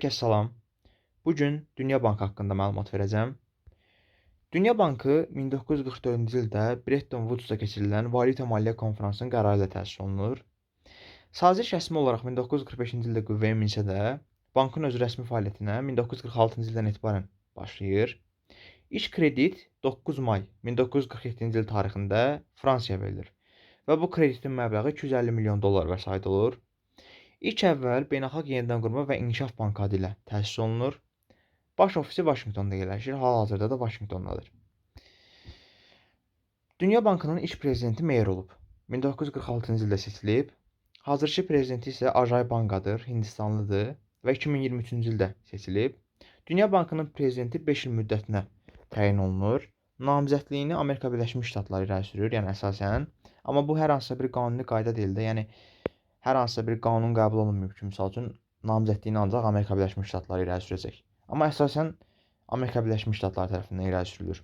Herkese salam. Bugün Dünya Bankı haqqında məlumat verəcəm. Dünya Bankı 1944-cü ildə Bretton Woods-da keçirilən Valyuta Maliyyə Konfransının qərarı ilə təsis olunur. Saziş rəsmi olaraq 1945-ci ildə qüvvəyə minsə də, bankın öz rəsmi fəaliyyətinə 1946-cı ildən etibarən başlayır. İlk kredit 9 may 1947-ci il tarixində Fransaya verilir və bu kreditin məbləği 250 milyon dollar vəsait olur. İlk əvvəl Beynəlxalq Yenidənqurma və İnkişaf Bankı adı ilə təsis olunur. Baş ofisi Vaşinqtonda yerləşir, hal-hazırda da Vaşinqtondadır. Dünya Bankının ilk prezidenti Meyer olub. 1946-cı ildə seçilib. Hazırki prezidenti isə Ajay Bangadır, Hindistanlıdır və 2023-cü ildə seçilib. Dünya Bankının prezidenti 5 il müddətinə təyin olunur. Namizədliyini Amerika Birləşmiş Ştatları irəli sürür, yəni əsasən. Amma bu hər hansısa bir qanuni qayda deyil də, yəni hər hansısa bir qanun qəbul olunmuyor ki, misal üçün namizədliyini ancaq Amerika Birləşmiş Ştatları irəli sürəcək. Amma əsasən Amerika Birləşmiş Ştatları tərəfindən irəli sürülür.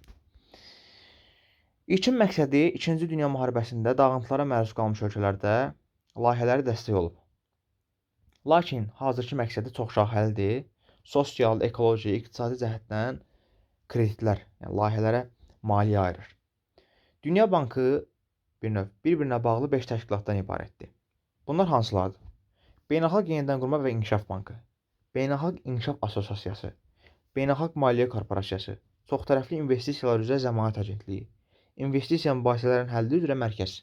İlkin məqsədi 2-ci Dünya müharibəsində dağıntılara məruz qalmış ölkələrdə layihələri dəstək olub. Lakin hazırki məqsədi çoxşaxəlidir. Sosial, ekoloji, iqtisadi cəhətdən kreditlər, yəni layihələrə maliyyə ayırır. Dünya Bankı bir-birinə bağlı 5 təşkilatdan ibarətdir. Bunlar hansılardır? Beynəlxalq Yenidənqurma və İnkişaf Bankı, Beynəlxalq İnkişaf Assosiasiyası, Beynəlxalq Maliyyə Korporasiyası, Çoxtərəfli İnvestisiyalar üzrə Zəmanət Agentliyi, İnvestisiya mübahisələrinin həlli üzrə Mərkəz.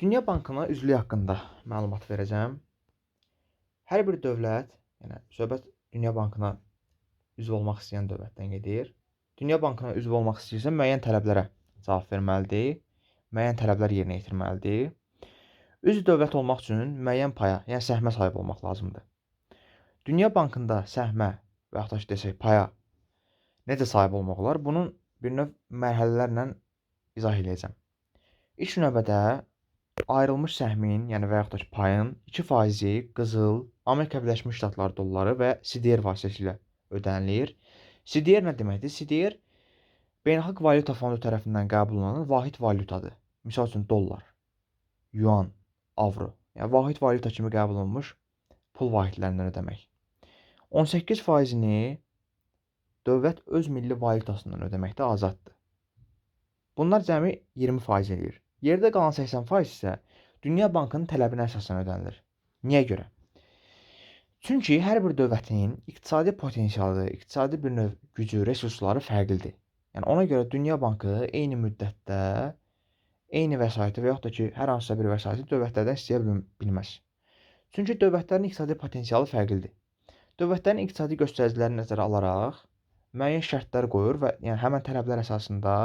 Dünya Bankına üzvlük haqqında məlumat verəcəm. Hər bir dövlət, yəni söhbət Dünya Bankına üzv olmaq istəyən dövlətdən gedir. Dünya Bankına üzv olmaq istəyirsə müəyyən tələblərə cavab verməlidir, müəyyən tələblər yerinə yetirməlidir. Üzv dövlət olmaq üçün müəyyən paya, yəni səhmə sahib olmaq lazımdır. Dünya Bankında səhmə və yaxud da ki, desək, paya necə sahib olmaq olar? Bunun bir növ mərhələlərlə izah edəcəm. İlk növbədə ayrılmış səhmin, yəni və yaxud da ki, payın 2% qızıl, Amerika Birləşmiş Ştatları dolları və CDR vasitəsilə ödənilir. CDR nə deməkdir? CDR Beynəlxalq Valyuta Fondu tərəfindən qəbul olunan vahid valyutadır. Misal üçün dollar, yuan, avro, yəni vahid valyuta kimi qəbul olunmuş pul vahidlərindən ödəmək. 18%-ni dövlət öz milli valyutasından ödəməkdə azaddır. Bunlar cəmi 20% edir. Yerdə qalan 80% isə Dünya Bankının tələbinə əsasən ödənilir. Niyə görə? Çünki hər bir dövlətin iqtisadi potensialı, iqtisadi bir növ gücü, resursları fərqlidir. Yəni ona görə Dünya Bankı eyni müddətdə eyni vəsaiti və yaxud da ki, hər hansısa bir vəsaiti dövlətlərdən istəyə bilməz. Çünki dövlətlərin iqtisadi potensialı fərqlidir. Dövlətlərin iqtisadi göstəricilərini nəzərə alaraq müəyyən şərtlər qoyur və yəni həmin tələblər əsasında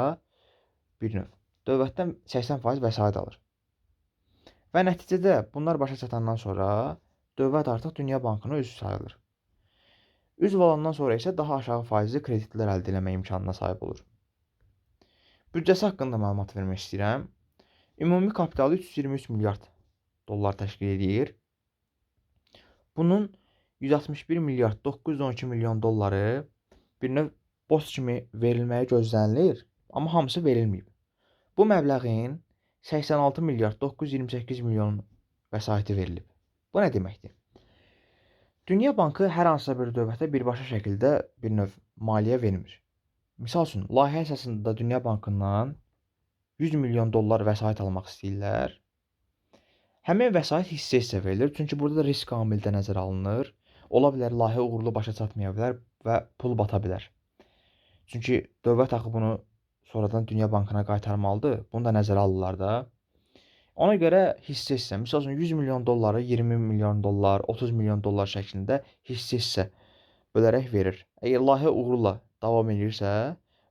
bir növ dövlətdən 80% vəsait alır. Və nəticədə bunlar başa çatandan sonra dövlət artıq Dünya Bankına üzv sayılır. Üzv olandan sonra isə daha aşağı faizli kreditlər əldə etmək imkanına sahib olur. Büdcəsi haqqında məlumat vermək istəyirəm. Ümumi kapitalı 323 milyard dollar təşkil edir. Bunun 161 milyard 912 milyon dolları bir növ borc kimi verilməyə gözlənilir, amma hamısı verilməyib. Bu məbləğin 86 milyard 928 milyon vəsaiti verilib. Bu nə deməkdir? Dünya Bankı hər hansısa bir dövlətə birbaşa şəkildə bir növ maliyyə vermir. Misal üçün, layihə əsasında Dünya Bankından 100 milyon dollar vəsait almaq istəyirlər. Həmin vəsait hissə-hissə verilir, çünki burada da risk amili də nəzərə alınır. Ola bilər, layihə uğurlu başa çatmaya bilər və pul bata bilər. Çünki dövlət axı bunu sonradan Dünya Bankına qaytarmalıdır. Bunu da nəzərə alırlar da. Ona görə hissə-hissə, misal üçün 100 milyon dolları 20 milyon dollar, 30 milyon dollar şəklində hissə-hissə bölərək verir. Əgər layihə uğurla davam edirsə,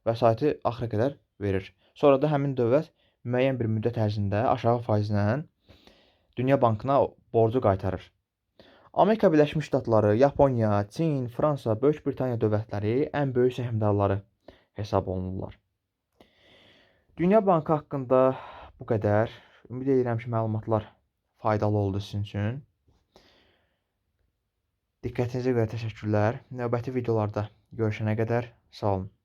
vəsaiti axıra qədər verir. Sonra da həmin dövlət müəyyən bir müddət ərzində aşağı faizlə Dünya Bankına borcu qaytarır. Amerika Birləşmiş Ştatları, Yaponiya, Çin, Fransa, Böyük Britaniya dövlətləri ən böyük səhmdarları hesab olunurlar. Dünya Bankı haqqında bu qədər. Ümid edirəm ki, məlumatlar faydalı oldu sizin üçün. Diqqətinizə görə təşəkkürlər. Növbəti videolarda görüşənə qədər sağ olun.